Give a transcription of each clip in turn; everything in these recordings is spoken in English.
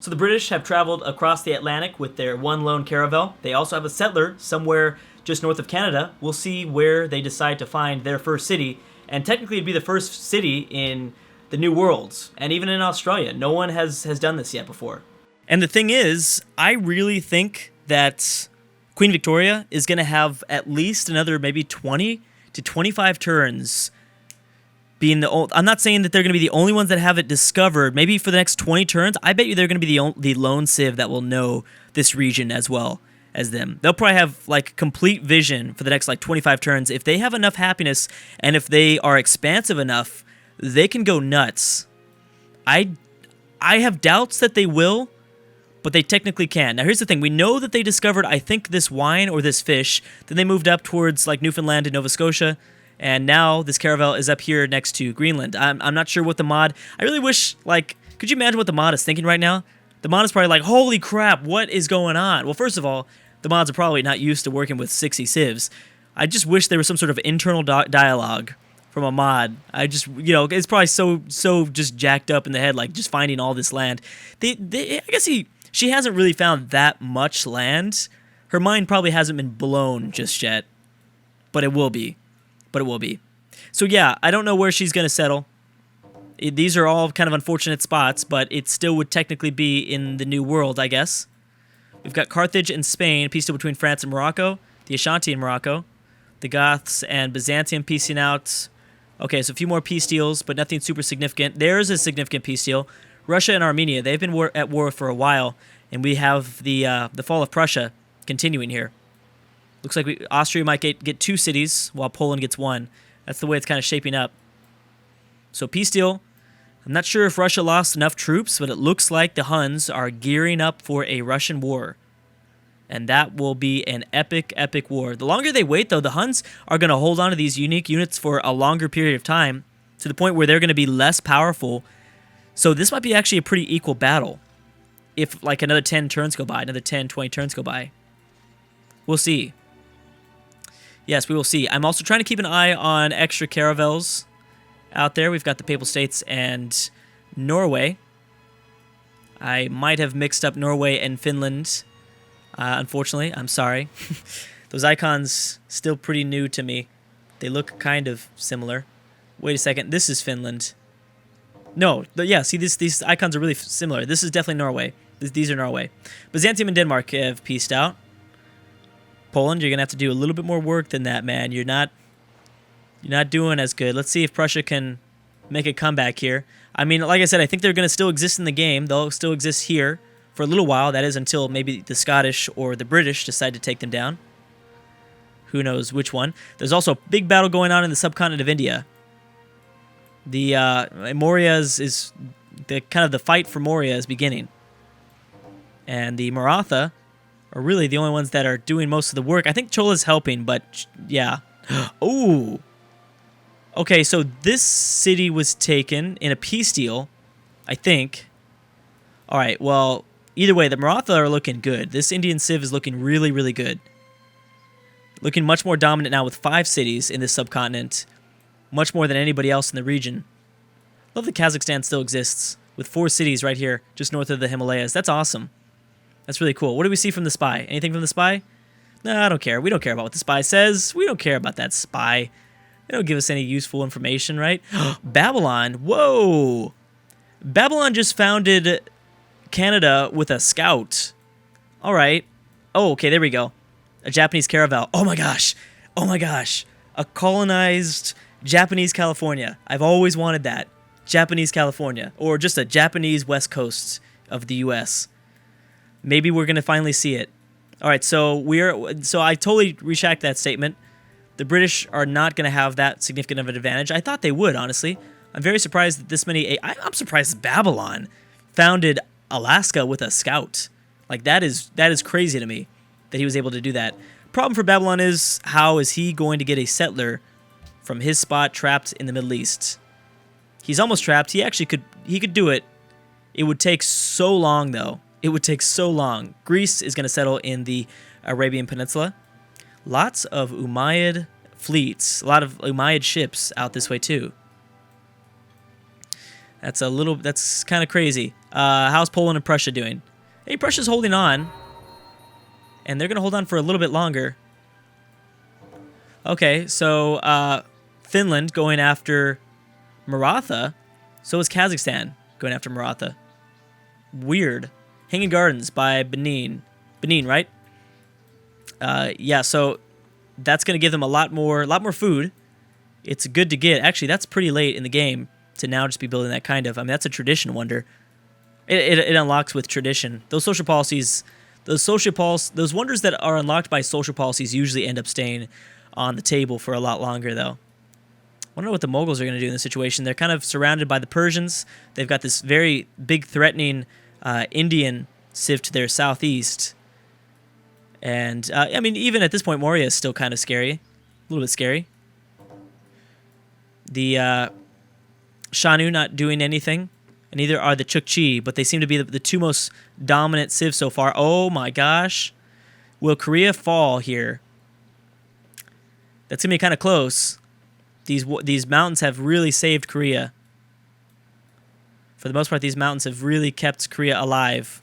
So the British have traveled across the Atlantic with their one lone caravel. They also have a settler somewhere just north of Canada. We'll see where they decide to find their first city, and technically it'd be the first city in the New Worlds, and even in Australia. No one has done this yet before. And the thing is, I really think that Queen Victoria is going to have at least another maybe 20 to 25 turns being I'm not saying that they're going to be the only ones that have it discovered. Maybe for the next 20 turns, I bet you they're going to be the lone civ that will know this region as well as them. They'll probably have like complete vision for the next like 25 turns. If they have enough happiness and if they are expansive enough, they can go nuts. I have doubts that they will, but they technically can. Now here's the thing. We know that they discovered, I think, this wine or this fish. Then they moved up towards like Newfoundland and Nova Scotia. And now this caravel is up here next to Greenland. I'm not sure what the mod... I really wish, like... Could you imagine what the mod is thinking right now? The mod is probably like, holy crap, what is going on? Well, first of all, the mods are probably not used to working with 60 civs. I just wish there was some sort of internal dialogue from a mod. I just, it's probably so just jacked up in the head, like just finding all this land. I guess she hasn't really found that much land. Her mind probably hasn't been blown just yet. But it will be. So yeah, I don't know where she's going to settle. These are all kind of unfortunate spots, but it still would technically be in the New World, I guess. We've got Carthage and Spain, a peace deal between France and Morocco, the Ashanti and Morocco, the Goths and Byzantium piecing out. Okay, so a few more peace deals, but nothing super significant. There's a significant peace deal. Russia and Armenia, they've been at war for a while, and we have the fall of Prussia continuing here. Looks like Austria might get 2 cities, while Poland gets 1. That's the way it's kind of shaping up. So peace deal. I'm not sure if Russia lost enough troops, but it looks like the Huns are gearing up for a Russian war. And that will be an epic, epic war. The longer they wait, though, the Huns are going to hold on to these unique units for a longer period of time, to the point where they're going to be less powerful. So this might be actually a pretty equal battle. If like another 10 turns go by, another 10, 20 turns go by. We'll see. Yes, we will see. I'm also trying to keep an eye on extra caravels out there. We've got the Papal States and Norway. I might have mixed up Norway and Finland. Unfortunately, I'm sorry. Those icons still pretty new to me. They look kind of similar. Wait a second. This is Finland. No, yeah, see, these icons are really similar. This is definitely Norway. These are Norway. Byzantium and Denmark have peaced out. Poland, you're going to have to do a little bit more work than that, man. You're not doing as good. Let's see if Prussia can make a comeback here. I mean, like I said, I think they're going to still exist in the game. They'll still exist here for a little while. That is until maybe the Scottish or the British decide to take them down. Who knows which one. There's also a big battle going on in the subcontinent of India. The Maurya is the kind of the fight for Maurya is beginning. And the Maratha are really the only ones that are doing most of the work. I think Chola's helping, but yeah. Ooh. Okay, so this city was taken in a peace deal, I think. All right, well, either way, the Maratha are looking good. This Indian civ is looking really, really good. Looking much more dominant now with 5 cities in this subcontinent. Much more than anybody else in the region. Love that Kazakhstan still exists with 4 cities right here, just north of the Himalayas. That's awesome. That's really cool. What do we see from the spy? Anything from the spy? No, I don't care. We don't care about what the spy says. We don't care about that spy. They don't give us any useful information, right? Babylon. Whoa. Babylon just founded Canada with a scout. All right. Oh, okay, there we go. A Japanese caravel. Oh my gosh. Oh my gosh. A colonized Japanese California. I've always wanted that. Japanese California. Or just a Japanese west coast of the U.S. Maybe we're going to finally see it. All right, so I totally retract that statement. The British are not going to have that significant of an advantage. I thought they would, honestly. I'm very surprised that this many... I'm surprised that Babylon founded Alaska with a scout. Like, that is crazy to me that he was able to do that. Problem for Babylon is, how is he going to get a settler from his spot trapped in the Middle East? He's almost trapped. He could do it. It would take so long, though. It would take so long. Greece is going to settle in the Arabian Peninsula. Lots of Umayyad fleets. A lot of Umayyad ships out this way, too. That's kind of crazy. How's Poland and Prussia doing? Hey, Prussia's holding on. And they're going to hold on for a little bit longer. Okay, so Finland going after Maratha. So is Kazakhstan going after Maratha. Weird. Hanging Gardens by Benin. Benin, right? Yeah, so that's going to give them a lot more food. It's good to get. Actually, that's pretty late in the game to now just be building that kind of. I mean, that's a tradition wonder. It unlocks with tradition. Those social policies, those wonders that are unlocked by social policies usually end up staying on the table for a lot longer, though. I wonder what the Mongols are going to do in this situation. They're kind of surrounded by the Persians. They've got this very big, threatening Indian civ to their southeast. And, I mean, even at this point, Moria is still kind of scary. A little bit scary. The Shanu not doing anything. And neither are the Chukchi, but they seem to be the two most dominant civs so far. Oh my gosh. Will Korea fall here? That's going to be kind of close. These mountains have really saved Korea. For the most part, these mountains have really kept Korea alive.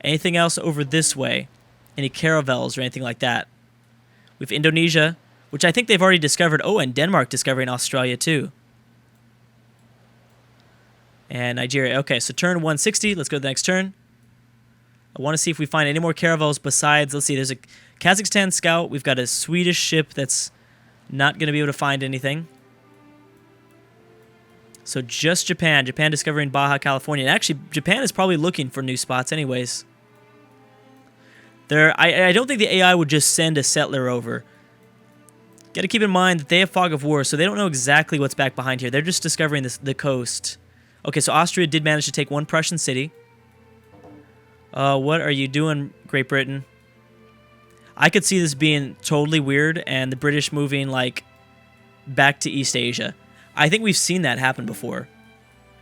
Anything else over this way? Any caravels or anything like that? We have Indonesia, which I think they've already discovered. Oh, and Denmark discovering Australia too. And Nigeria. Okay, so turn 160. Let's go to the next turn. I want to see if we find any more caravels besides, let's see, there's a Kazakhstan scout. We've got a Swedish ship that's not going to be able to find anything. So just Japan. Japan discovering Baja California. And actually, Japan is probably looking for new spots anyways. I don't think the AI would just send a settler over. Got to keep in mind that they have fog of war, so they don't know exactly what's back behind here. They're just discovering the coast. Okay, so Austria did manage to take one Prussian city. What are you doing, Great Britain? I could see this being totally weird and the British moving, like, back to East Asia. I think we've seen that happen before.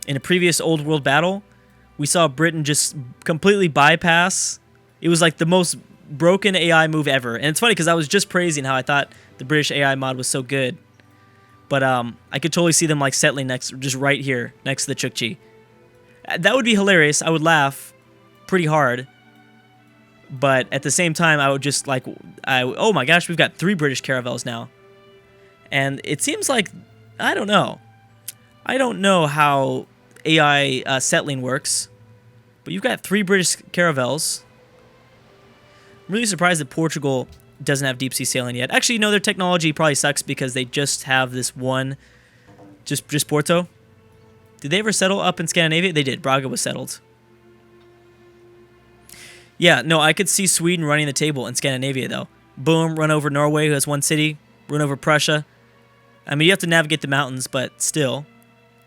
In a previous Old World battle, we saw Britain just completely bypass. It was like the most broken AI move ever. And it's funny because I was just praising how I thought the British AI mod was so good. But I could totally see them like settling just right here, next to the Chukchi. That would be hilarious. I would laugh pretty hard. But at the same time, I would just like, oh my gosh, we've got 3 British caravels now. And it seems like, I don't know. I don't know how AI settling works. But you've got 3 British caravels. I'm really surprised that Portugal doesn't have deep sea sailing yet. Actually, no, their technology probably sucks because they just have this one, just Porto. Did they ever settle up in Scandinavia? They did. Braga was settled. Yeah, no, I could see Sweden running the table in Scandinavia, though. Boom, run over Norway, who has 1 city. Run over Prussia. I mean, you have to navigate the mountains, but still.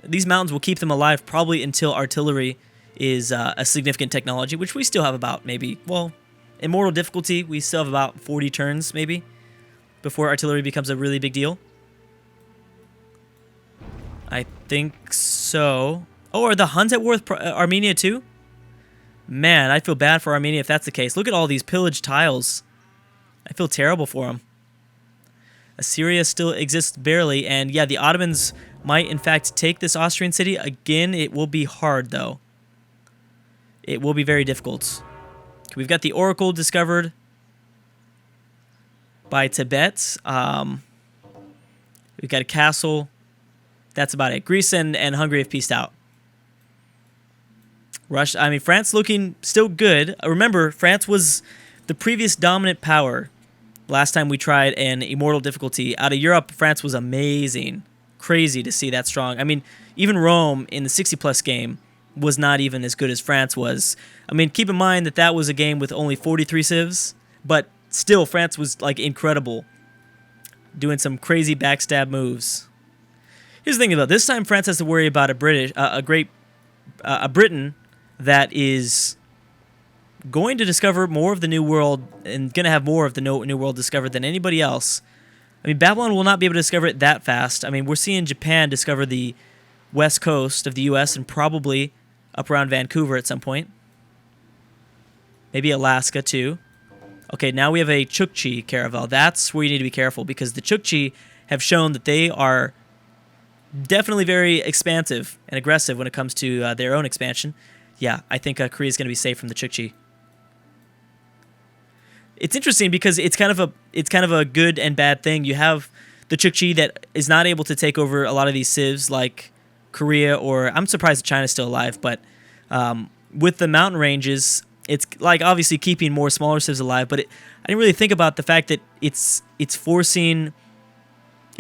These mountains will keep them alive probably until artillery is a significant technology, which we still have about maybe, well, Immortal difficulty, we still have about 40 turns, maybe, before artillery becomes a really big deal. I think so. Oh, are the Huns at war with Armenia too? Man, I feel bad for Armenia if that's the case. Look at all these pillaged tiles. I feel terrible for them. Assyria still exists barely, and yeah, the Ottomans might in fact take this Austrian city. Again, it will be hard, though. It will be very difficult. We've got the Oracle discovered by Tibet. We've got a castle. That's about it. Greece and Hungary have peaced out. Russia, I mean, France looking still good. Remember, France was the previous dominant power last time we tried an Immortal difficulty. Out of Europe, France was amazing. Crazy to see that strong. I mean, even Rome in the 60-plus game was not even as good as France was. I mean, keep in mind that that was a game with only 43 civs, but still, France was, like, incredible, doing some crazy backstab moves. Here's the thing about this time, France has to worry about a Britain that is going to discover more of the New World and going to have more of the New World discovered than anybody else. I mean, Babylon will not be able to discover it that fast. I mean, we're seeing Japan discover the west coast of the U.S. and probably up around Vancouver at some point. Maybe Alaska, too. Okay, now we have a Chukchi caravel. That's where you need to be careful because the Chukchi have shown that they are definitely very expansive and aggressive when it comes to their own expansion. Yeah, I think Korea is going to be safe from the Chukchi. It's interesting because it's kind of a good and bad thing. You have the Chukchi that is not able to take over a lot of these civs like Korea, or I'm surprised that China's still alive, but with the mountain ranges, it's like obviously keeping more smaller civs alive, but I didn't really think about the fact that it's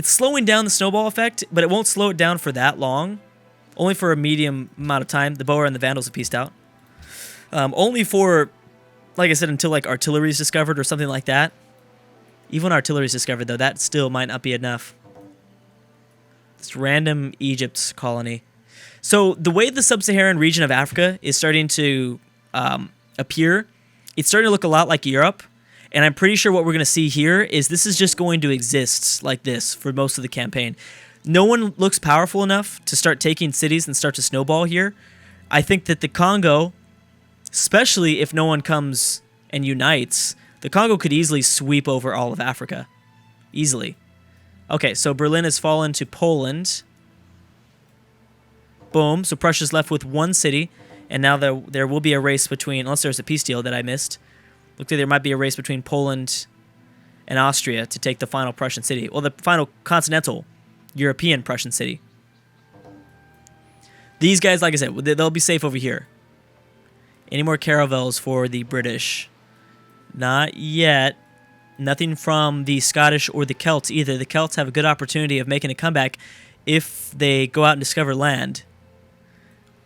slowing down the snowball effect, but it won't slow it down for that long. Only for a medium amount of time. The Boer and the Vandals have pieced out. Only for, like I said, until like artillery is discovered or something like that. Even when artillery is discovered, though, that still might not be enough. It's random Egypt's colony. So the way the sub-Saharan region of Africa is starting to appear, it's starting to look a lot like Europe. And I'm pretty sure what we're going to see here is this is just going to exist like this for most of the campaign. No one looks powerful enough to start taking cities and start to snowball here. I think that the Congo, especially if no one comes and unites, the Congo could easily sweep over all of Africa. Easily. Okay, so Berlin has fallen to Poland. Boom. So Prussia's left with one city. And now there will be a race between, unless there's a peace deal that I missed. Looks like there might be a race between Poland and Austria to take the final Prussian city. Well, the final continental European Prussian city. These guys, like I said, they'll be safe over here. Any more caravels for the British? Not yet. Nothing from the Scottish or the Celts either. The Celts have a good opportunity of making a comeback if they go out and discover land.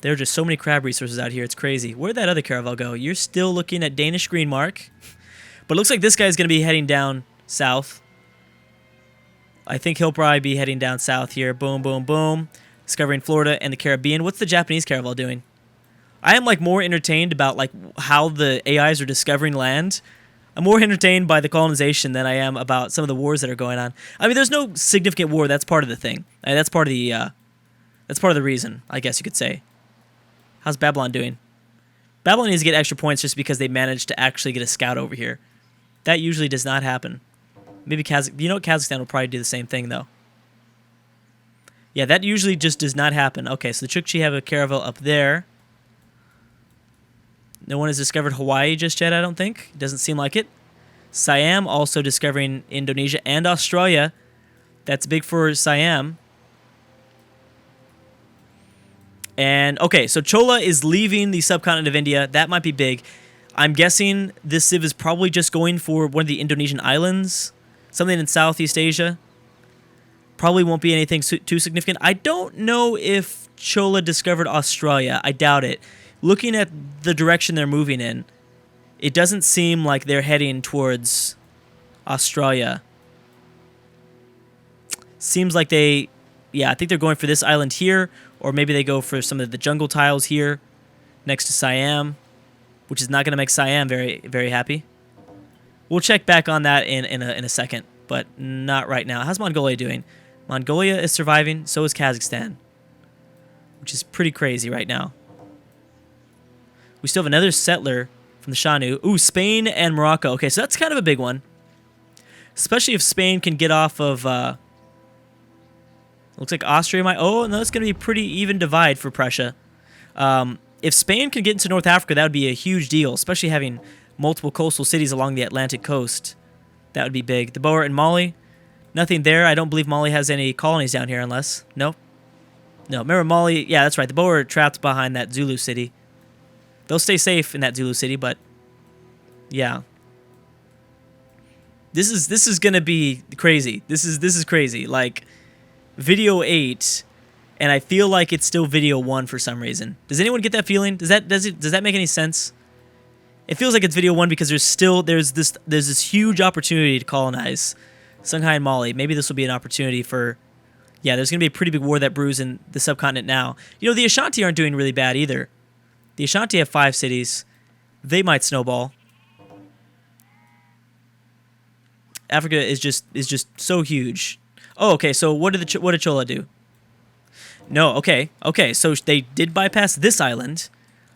There are just so many crab resources out here. It's crazy. Where'd that other caravel go? You're still looking at Danish green mark. But it looks like this guy's going to be heading down south. I think he'll probably be heading down south here. Boom, boom, boom. Discovering Florida and the Caribbean. What's the Japanese caravel doing? I am like more entertained about like how the AIs are discovering land. I'm more entertained by the colonization than I am about some of the wars that are going on. I mean, there's no significant war. That's part of the thing. That's part of the reason, I guess you could say. How's Babylon doing? Babylon needs to get extra points just because they managed to actually get a scout over here. That usually does not happen. Maybe Kazakhstan will probably do the same thing, though. Yeah, that usually just does not happen. Okay, so the Chukchi have a caravel up there. No one has discovered Hawaii just yet, I don't think. Doesn't seem like it. Siam also discovering Indonesia and Australia. That's big for Siam. And, okay, so Chola is leaving the subcontinent of India. That might be big. I'm guessing this civ is probably just going for one of the Indonesian islands. Something in Southeast Asia. Probably won't be anything too significant. I don't know if Chola discovered Australia. I doubt it. Looking at the direction they're moving in, it doesn't seem like they're heading towards Australia. Seems like I think they're going for this island here, or maybe they go for some of the jungle tiles here next to Siam, which is not going to make Siam very, very happy. We'll check back on that in a second, but not right now. How's Mongolia doing? Mongolia is surviving, so is Kazakhstan, which is pretty crazy right now. We still have another settler from the Shanu. Ooh, Spain and Morocco. Okay, so that's kind of a big one, especially if Spain can get off of... looks like Austria might... Oh, no, it's going to be pretty even divide for Prussia. If Spain can get into North Africa, that would be a huge deal, especially having multiple coastal cities along the Atlantic coast. That would be big. The Boer and Mali, nothing there. I don't believe Mali has any colonies down here unless... No. No, remember Mali... Yeah, that's right. The Boer are trapped behind that Zulu city. They'll stay safe in that Zulu city, but... Yeah. This is going to be crazy. This is crazy. Like... Video 8, and I feel like it's still Video 1 for some reason. Does anyone get that feeling? Does that make any sense? It feels like it's Video 1 because there's this huge opportunity to colonize Songhai and Mali. Maybe this will be an opportunity for... Yeah, there's going to be a pretty big war that brews in the subcontinent now. You know, the Ashanti aren't doing really bad either. The Ashanti have 5 cities. They might snowball. Africa is just so huge. Oh, okay, so what did Chola do? No, okay, so they did bypass this island.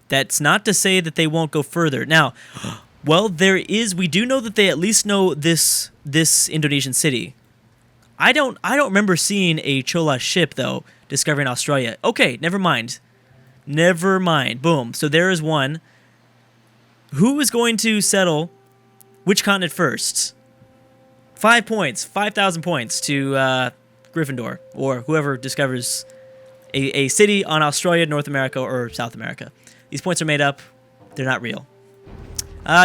That's not to say that they won't go further. Now, well, we do know that they at least know this Indonesian city. I don't remember seeing a Chola ship though discovering Australia. Okay, never mind. Never mind. Boom. So there is one. Who is going to settle which continent first? 5 points. 5,000 points to Gryffindor, or whoever discovers a city on Australia, North America, or South America. These points are made up. They're not real.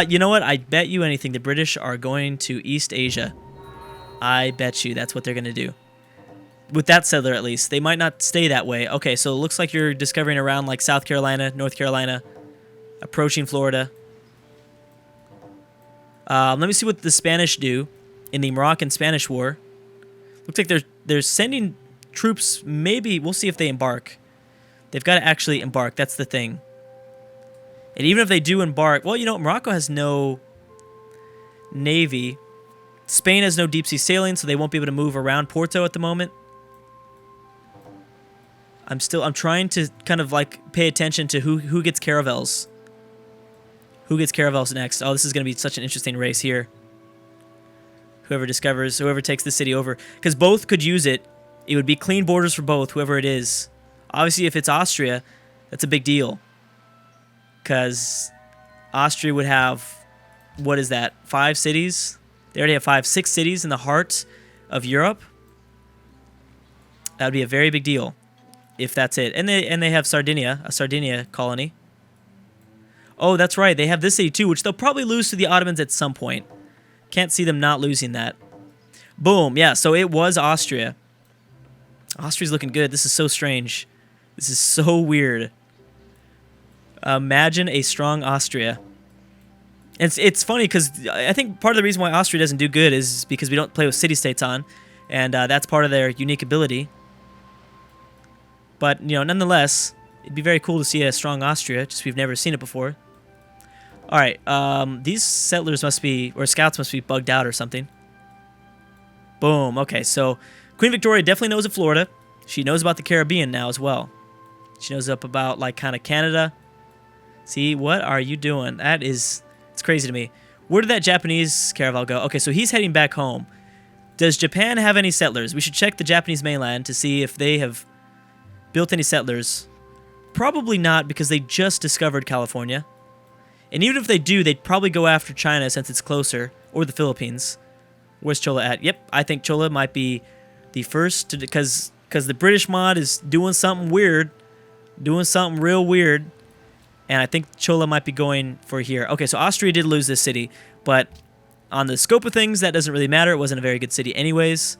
You know what? I bet you anything the British are going to East Asia. I bet you that's what they're going to do. With that settler, at least. They might not stay that way. Okay, so it looks like you're discovering around like South Carolina, North Carolina, approaching Florida. Let me see what the Spanish do in the Moroccan-Spanish War. Looks like they're sending troops. Maybe we'll see if they embark. They've got to actually embark. That's the thing. And even if they do embark, well, you know, Morocco has no navy. Spain has no deep-sea sailing, so they won't be able to move around Porto at the moment. I'm trying to kind of like pay attention to who gets caravels. Who gets caravels next? Oh, this is going to be such an interesting race here. Whoever takes the city over. Because both could use it. It would be clean borders for both, whoever it is. Obviously, if it's Austria, that's a big deal. Because Austria would have, what is that, 5 cities? They already have 6 cities in the heart of Europe. That would be a very big deal, if that's it. And they have Sardinia, a Sardinia colony. Oh, that's right. They have this city too, which they'll probably lose to the Ottomans at some point. Can't see them not losing that. Boom. Yeah, so it was Austria. Austria's looking good. This is so strange. This is so weird. Imagine a strong Austria. It's funny because I think part of the reason why Austria doesn't do good is because we don't play with city-states on, and that's part of their unique ability. But, you know, nonetheless, it'd be very cool to see a strong Austria, just we've never seen it before. All right, these settlers must be, or scouts must be bugged out or something. Boom. Okay, so Queen Victoria definitely knows of Florida. She knows about the Caribbean now as well. She knows up about, like, kind of Canada. See, what are you doing? That is... It's crazy to me. Where did that Japanese caravel go? Okay, so he's heading back home. Does Japan have any settlers? We should check the Japanese mainland to see if they have built any settlers. Probably not, because they just discovered California. And even if they do, they'd probably go after China since it's closer, or the Philippines. Where's Chola at? Yep, I think Chola might be the first to, because the British mod is doing something weird, doing something real weird. And I think Chola might be going for here. Okay, so Austria did lose this city, but on the scope of things, that doesn't really matter. It wasn't a very good city anyways.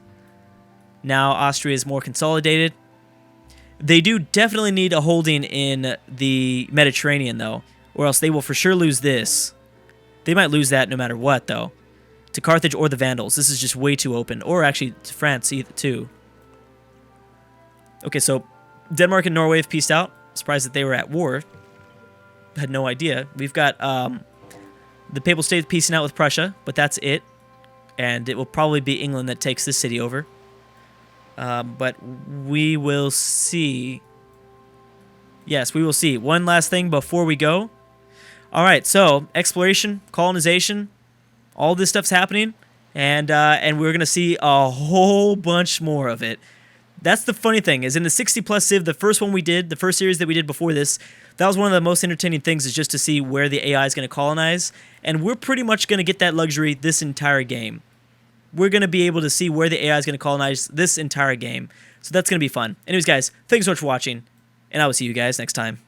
Now Austria is more consolidated. They do definitely need a holding in the Mediterranean, though, or else they will for sure lose this. They might lose that no matter what, though. To Carthage or the Vandals. This is just way too open. Or actually to France, too. Okay, so Denmark and Norway have peaced out. Surprised that they were at war. Had no idea. We've got the Papal States peacing out with Prussia, but that's it. And it will probably be England that takes this city over. But we will see. Yes, we will see. One last thing before we go. All right, so exploration, colonization, all this stuff's happening, and we're gonna see a whole bunch more of it. That's the funny thing, is in the 60+ Civ, the first one we did, the first series that we did before this, that was one of the most entertaining things, is just to see where the AI is going to colonize. And we're pretty much going to get that luxury this entire game. We're going to be able to see where the AI is going to colonize this entire game. So that's going to be fun. Anyways, guys, thanks so much for watching, and I will see you guys next time.